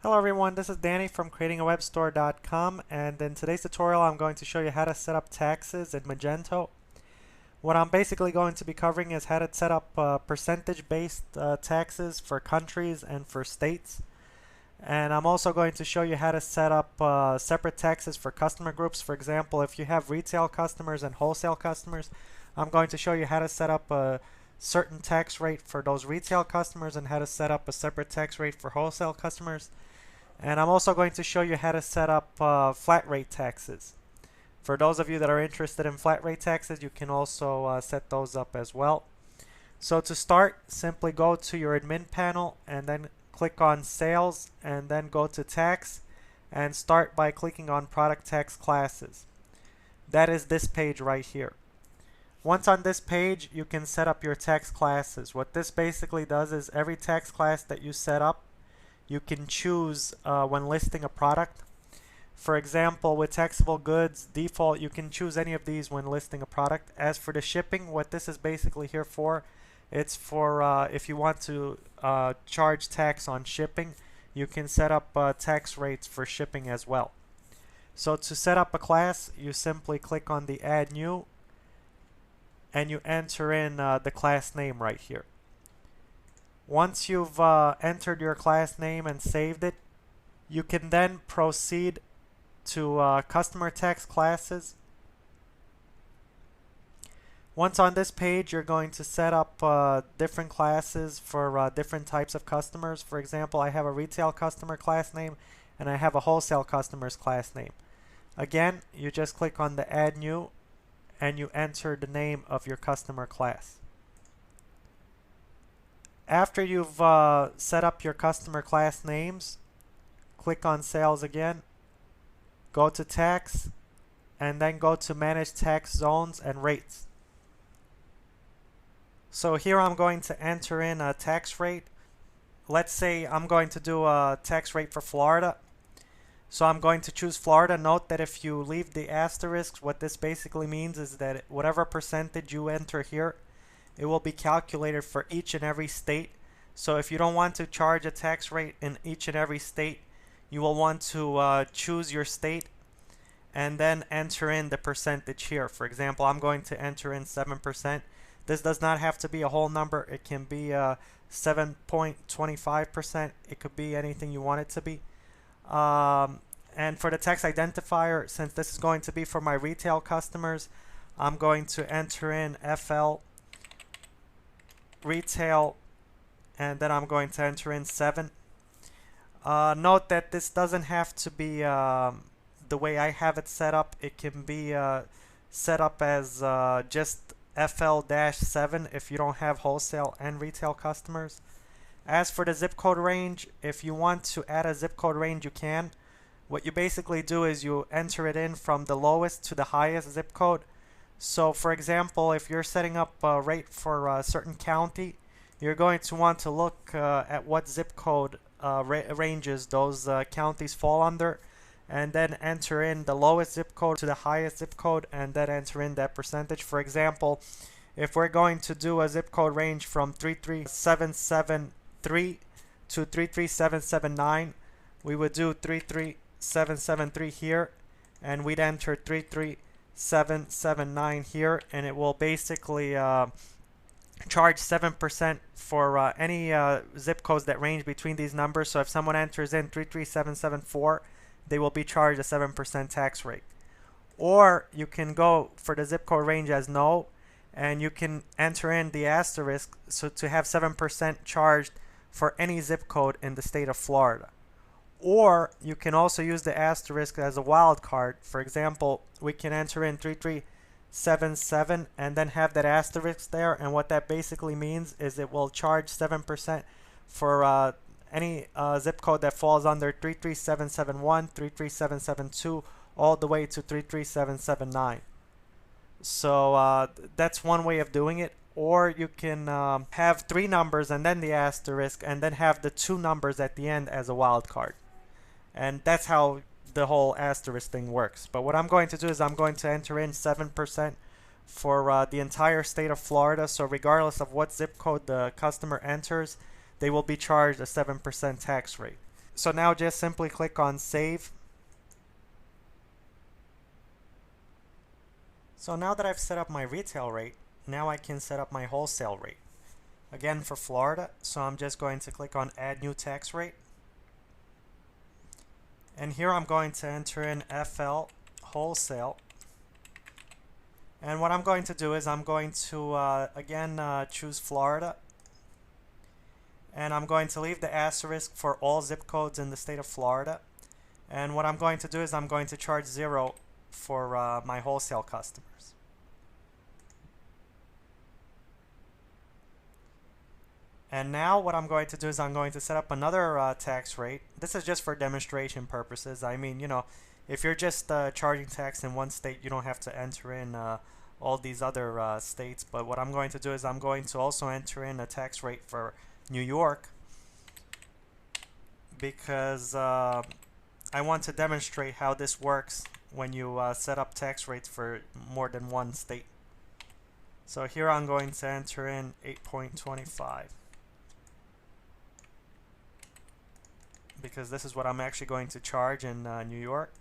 Hello everyone, this is Danny from creatingawebstore.com, and in today's tutorial I'm going to show you how to set up taxes in Magento. What I'm basically going to be covering is how to set up percentage-based taxes for countries and for states. And I'm also going to show you how to set up separate taxes for customer groups. For example, if you have retail customers and wholesale customers, I'm going to show you how to set up a certain tax rate for those retail customers and how to set up a separate tax rate for wholesale customers. And I'm also going to show you how to set up flat rate taxes. For those of you that are interested in flat rate taxes, you can also set those up as well. So to start, simply go to your admin panel and then click on Sales and then go to Tax and start by clicking on Product Tax Classes. That is this page right here. Once on this page, you can set up your tax classes. What this basically does is every tax class that you set up, you can choose when listing a product. For example, with taxable goods default, you can choose any of these when listing a product. As for the shipping, what this is basically here for, it's for if you want to charge tax on shipping, you can set up tax rates for shipping as well. So to set up a class, you simply click on the Add New and you enter in the class name right here. Once you've entered your class name and saved it, you can then proceed to customer tax classes. Once on this page, you're going to set up different classes for different types of customers. For example, I have a retail customer class name and I have a wholesale customers class name. Again, you just click on the Add New and you enter the name of your customer class. After you've set up your customer class names, click on Sales again, go to Tax, and then go to Manage Tax Zones and Rates. So here I'm going to enter in a tax rate. Let's say I'm going to do a tax rate for Florida. So I'm going to choose Florida. Note that if you leave the asterisks, what this basically means is that whatever percentage you enter here, it will be calculated for each and every state. So if you don't want to charge a tax rate in each and every state, you will want to choose your state and then enter in the percentage here. For example, I'm going to enter in 7%. This does not have to be a whole number. It can be 7.25%. It could be anything you want it to be. And for the tax identifier, since this is going to be for my retail customers, I'm going to enter in FL retail, and then I'm going to enter in 7. Note that this doesn't have to be the way I have it set up. It can be set up as just FL-7 if you don't have wholesale and retail customers. As for the zip code range, if you want to add a zip code range, you can. What you basically do is you enter it in from the lowest to the highest zip code. So for example, if you're setting up a rate for a certain county, you're going to want to look at what zip code ranges those counties fall under, and then enter in the lowest zip code to the highest zip code, and then enter in that percentage. For example, if we're going to do a zip code range from 33773 to 33779, we would do 33773 here, and we'd enter 33779 here, and it will basically charge 7% for any zip codes that range between these numbers. So if someone enters in 33774, they will be charged a 7% tax rate. Or you can go for the zip code range as no, and you can enter in the asterisk so to have 7% charged for any zip code in the state of Florida. Or you can also use the asterisk as a wild card. For example, we can enter in 3377 and then have that asterisk there, and what that basically means is it will charge 7% for any zip code that falls under 33771, 33772, all the way to 33779. So that's one way of doing it. Or you can have 3 numbers and then the asterisk, and then have the 2 numbers at the end as a wild card. And that's how the whole asterisk thing works. But what I'm going to do is I'm going to enter in 7% for the entire state of Florida. So regardless of what zip code the customer enters, they will be charged a 7% tax rate. So now just simply click on Save. So now that I've set up my retail rate, now I can set up my wholesale rate. Again for Florida, so I'm just going to click on Add New Tax Rate. And here I'm going to enter in FL Wholesale. And what I'm going to do is I'm going to again choose Florida. And I'm going to leave the asterisk for all zip codes in the state of Florida. And what I'm going to do is I'm going to charge 0 for my wholesale customers. And now what I'm going to do is I'm going to set up another tax rate. This is just for demonstration purposes. I mean, you know, if you're just charging tax in one state, you don't have to enter in all these other states. But what I'm going to do is I'm going to also enter in a tax rate for New York, because I want to demonstrate how this works when you set up tax rates for more than one state. So here I'm going to enter in 8.25. because this is what I'm actually going to charge in New York.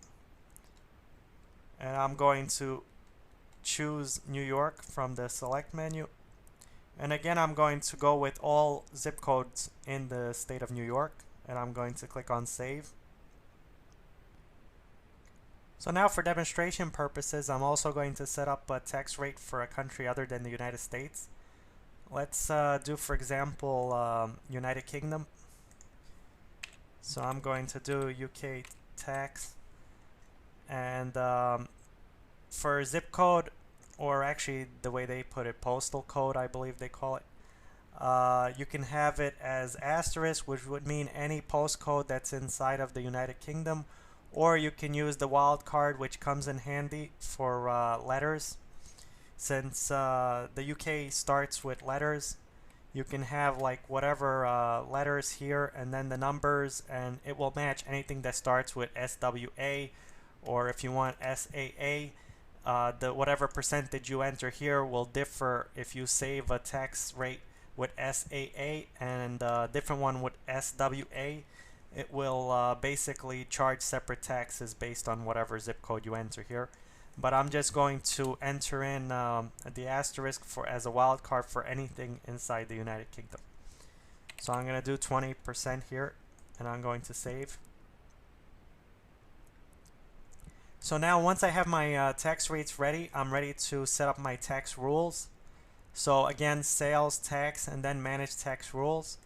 And I'm going to choose New York from the select menu. And again, I'm going to go with all zip codes in the state of New York. And I'm going to click on Save. So now for demonstration purposes, I'm also going to set up a tax rate for a country other than the United States. Let's do, for example, United Kingdom. So I'm going to do UK tax. And for zip code, or actually the way they put it, postal code, I believe they call it, you can have it as asterisk, which would mean any postcode that's inside of the United Kingdom, or you can use the wildcard, which comes in handy for letters. Since the UK starts with letters, you can have like whatever letters here and then the numbers, and it will match anything that starts with SWA, or if you want SAA. The whatever percentage you enter here will differ if you save a tax rate with SAA and a different one with SWA. It will basically charge separate taxes based on whatever zip code you enter here. But I'm just going to enter in the asterisk for as a wildcard for anything inside the United Kingdom. So I'm going to do 20% here, and I'm going to save. So now once I have my tax rates ready, I'm ready to set up my tax rules. So again, sales tax and then manage tax rules.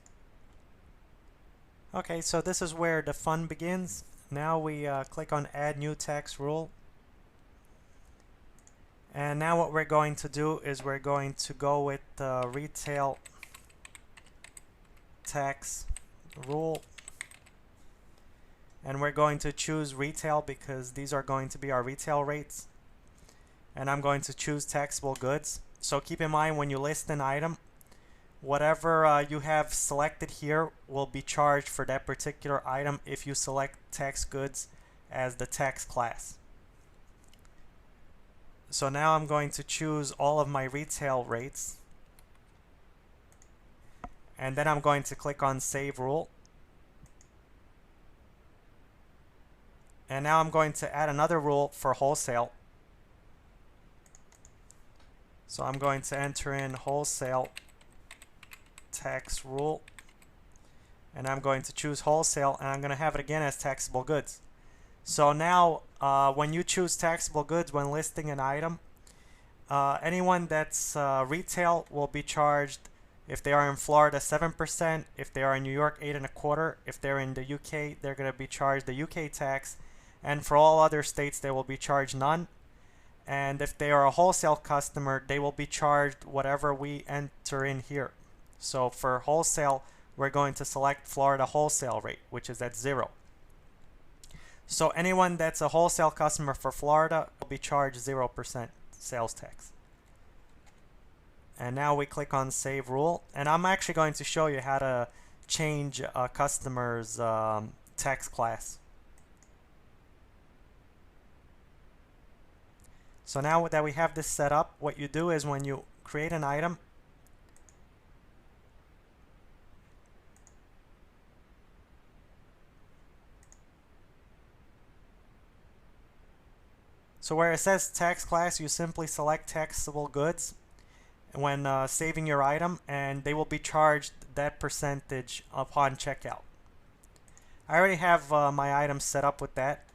Okay, so this is where the fun begins. Now we click on Add New Tax Rule. And now what we're going to do is we're going to go with the Retail Tax Rule. And we're going to choose retail because these are going to be our retail rates. And I'm going to choose taxable goods. So keep in mind, when you list an item, whatever you have selected here will be charged for that particular item if you select tax goods as the tax class. So now I'm going to choose all of my retail rates. And then I'm going to click on Save Rule. And now I'm going to add another rule for wholesale. So I'm going to enter in Wholesale Tax Rule. And I'm going to choose wholesale, and I'm going to have it again as taxable goods. So now when you choose taxable goods when listing an item, anyone that's retail will be charged, if they are in Florida, 7%. If they are in New York, 8.25%. If they're in the UK, they're going to be charged the UK tax. And for all other states, they will be charged none. And if they are a wholesale customer, they will be charged whatever we enter in here. So for wholesale, we're going to select Florida wholesale rate, which is at 0. So anyone that's a wholesale customer for Florida will be charged 0% sales tax. And now we click on Save Rule. And I'm actually going to show you how to change a customer's tax class. So now that we have this set up, what you do is when you create an item, So where it says tax class, you simply select taxable goods when saving your item, and they will be charged that percentage upon checkout. I already have my items set up with that.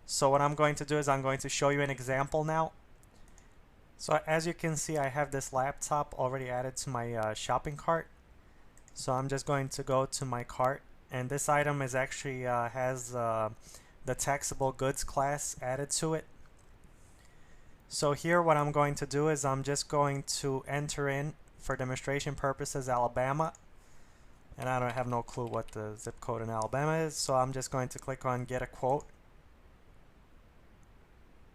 So what I'm going to do is I'm going to show you an example now. So as you can see, I have this laptop already added to my shopping cart. So I'm just going to go to my cart, and this item is actually has the taxable goods class added to it. So here what I'm going to do is I'm just going to enter in, for demonstration purposes, Alabama. And I don't have no clue what the zip code in Alabama is, so I'm just going to click on get a quote.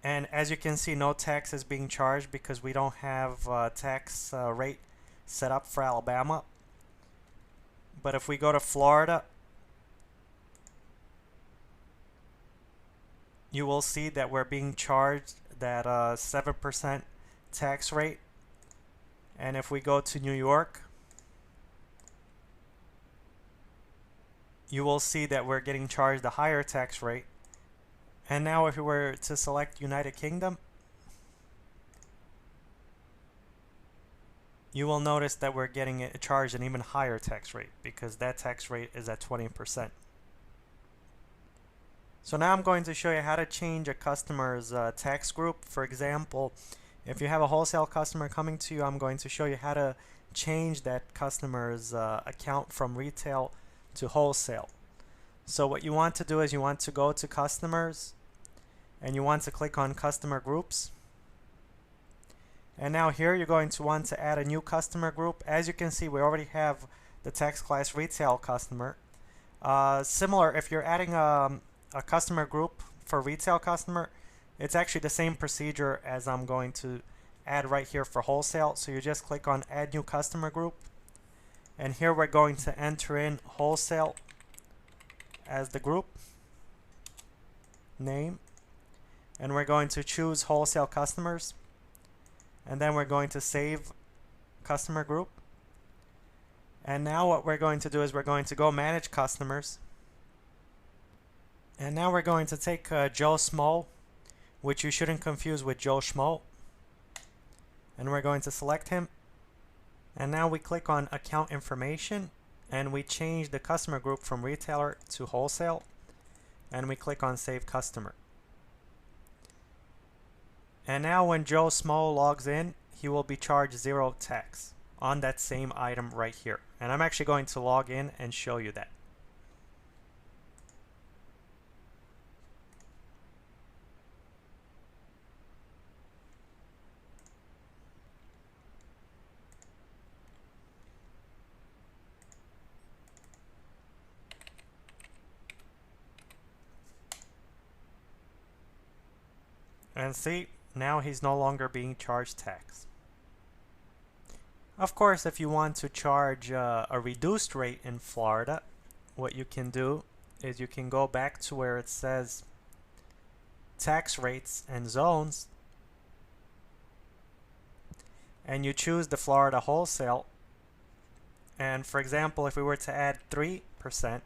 And as you can see, no tax is being charged because we don't have tax rate set up for Alabama. But if we go to Florida, you will see that we're being charged that 7% tax rate. And if we go to New York, you will see that we're getting charged a higher tax rate. And now if we were to select United Kingdom, you will notice that we're getting charged an even higher tax rate because that tax rate is at 20%. So now I'm going to show you how to change a customer's tax group. For example, if you have a wholesale customer coming to you, I'm going to show you how to change that customer's account from retail to wholesale. So what you want to do is you want to go to customers and you want to click on customer groups. And now here you're going to want to add a new customer group. As you can see, we already have the tax class retail customer. Similar, if you're adding a customer group for retail customer, it's actually the same procedure as I'm going to add right here for wholesale. So you just click on add new customer group, and here we're going to enter in wholesale as the group name, and we're going to choose wholesale customers, and then we're going to save customer group. And now what we're going to do is we're going to go manage customers, and now we're going to take Joe Smo, which you shouldn't confuse with Joe Schmo, and we're going to select him. And now we click on account information, and we change the customer group from retailer to wholesale, and we click on save customer. And now when Joe Smo logs in, he will be charged 0 tax on that same item right here. And I'm actually going to log in and show you that. And see, now he's no longer being charged tax. Of course, if you want to charge a reduced rate in Florida, what you can do is you can go back to where it says tax rates and zones, and you choose the Florida wholesale. And for example, if we were to add 3%,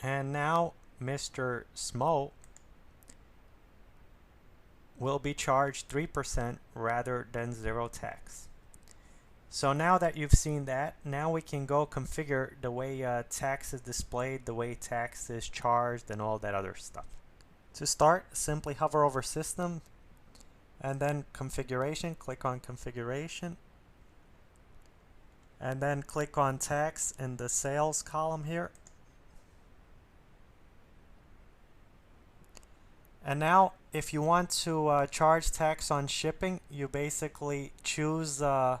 and now Mr. Smo will be charged 3% rather than 0 tax. So now that you've seen that, now we can go configure the way tax is displayed, the way tax is charged, and all that other stuff. To start, simply hover over System and then Configuration. Click on Configuration, and then click on Tax in the Sales column here. And now if you want to charge tax on shipping, you basically choose the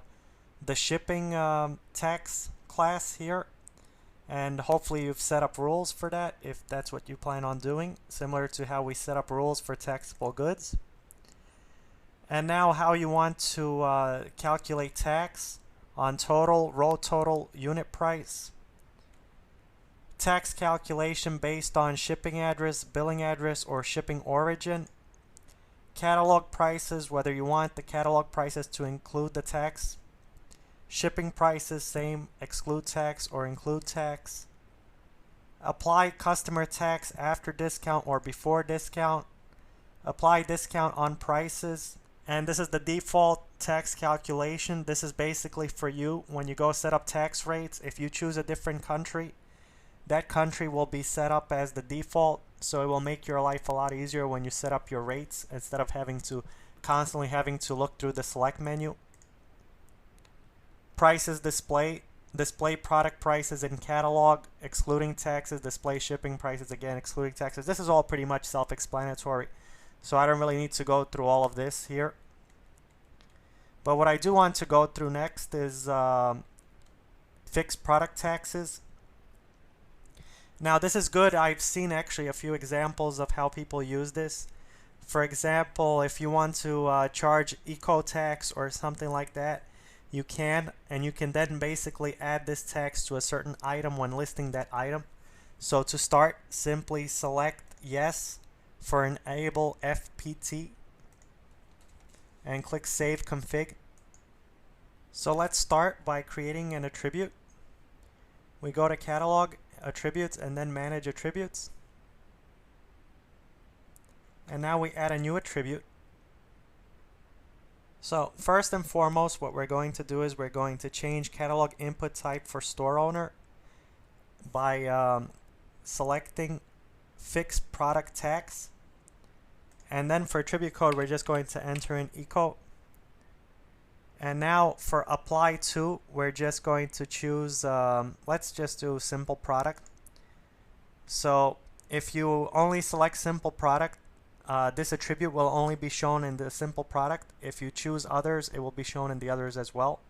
shipping tax class here, and hopefully you've set up rules for that if that's what you plan on doing, similar to how we set up rules for taxable goods. And now how you want to calculate tax on total, row total, unit price, tax calculation based on shipping address, billing address, or shipping origin, catalog prices, whether you want the catalog prices to include the tax, shipping prices, same, exclude tax or include tax, apply customer tax after discount or before discount, apply discount on prices, and this is the default tax calculation. This is basically for you when you go set up tax rates. If you choose a different country, that country will be set up as the default, so it will make your life a lot easier when you set up your rates instead of constantly having to look through the select menu. Prices display product prices in catalog excluding taxes, display shipping prices again excluding taxes. This is all pretty much self-explanatory, so I don't really need to go through all of this here. But what I do want to go through next is fixed product taxes. Now this is good. I've seen actually a few examples of how people use this. For example, if you want to charge eco tax or something like that, you can, and you can then basically add this tax to a certain item when listing that item. So to start, simply select yes for enable FPT and click Save Config. So let's start by creating an attribute. We go to Catalog, Attributes, and then Manage Attributes. And now we add a new attribute. So first and foremost, what we're going to do is we're going to change catalog input type for store owner by selecting fixed product tax. And then for attribute code, we're just going to enter in eco. And now for apply to, we're just going to choose, let's just do simple product. So if you only select simple product, this attribute will only be shown in the simple product. If you choose others, it will be shown in the others as well.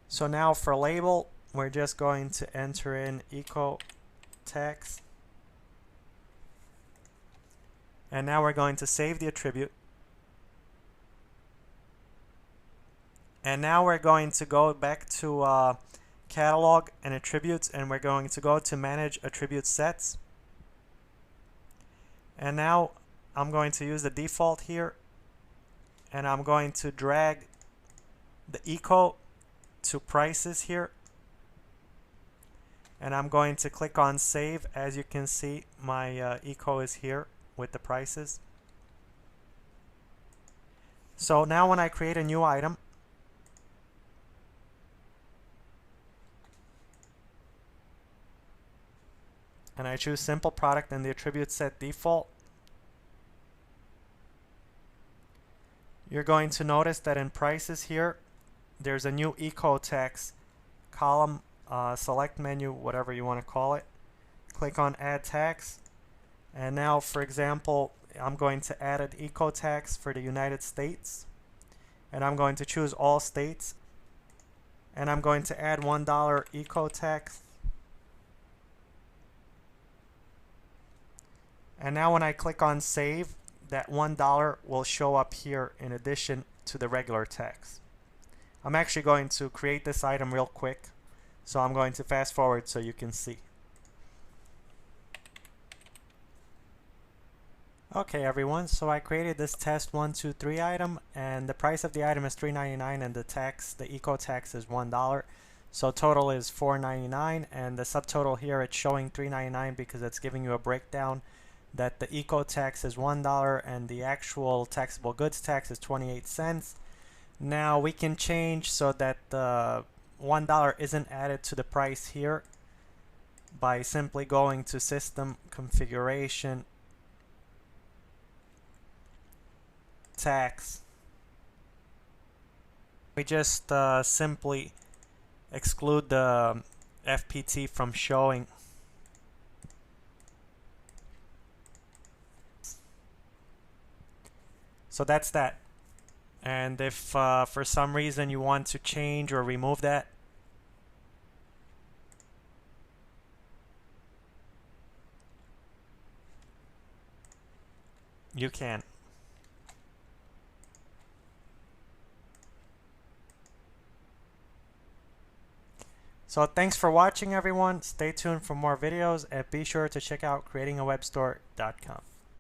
So now for label, we're just going to enter in eco tax. And now we're going to save the attribute. And now we're going to go back to catalog and attributes, and we're going to go to manage attribute sets. And now I'm going to use the default here, and I'm going to drag the eco to prices here, and I'm going to click on save. As you can see, my eco is here with the prices. So now when I create a new item, and I choose simple product and the attribute set default, you're going to notice that in prices here, there's a new eco tax column, select menu, whatever you want to call it. Click on add tax. And now, for example, I'm going to add an eco tax for the United States. And I'm going to choose all states. And I'm going to add $1 eco tax. And now when I click on save, that $1 will show up here in addition to the regular tax. I'm actually going to create this item real quick, so I'm going to fast forward so you can see. Okay everyone, so I created this test 1, 2, 3 item, and the price of the item is $3.99 and the eco tax is $1. So total is $4.99, and the subtotal here it's showing $3.99 because it's giving you a breakdown that the eco tax is $1 and the actual taxable goods tax is 28 cents. Now we can change so that the $1 isn't added to the price here by simply going to System Configuration, Tax. We just simply exclude the FPT from showing. So that's that. And if for some reason you want to change or remove that, you can. So thanks for watching everyone. Stay tuned for more videos and be sure to check out creatingawebstore.com.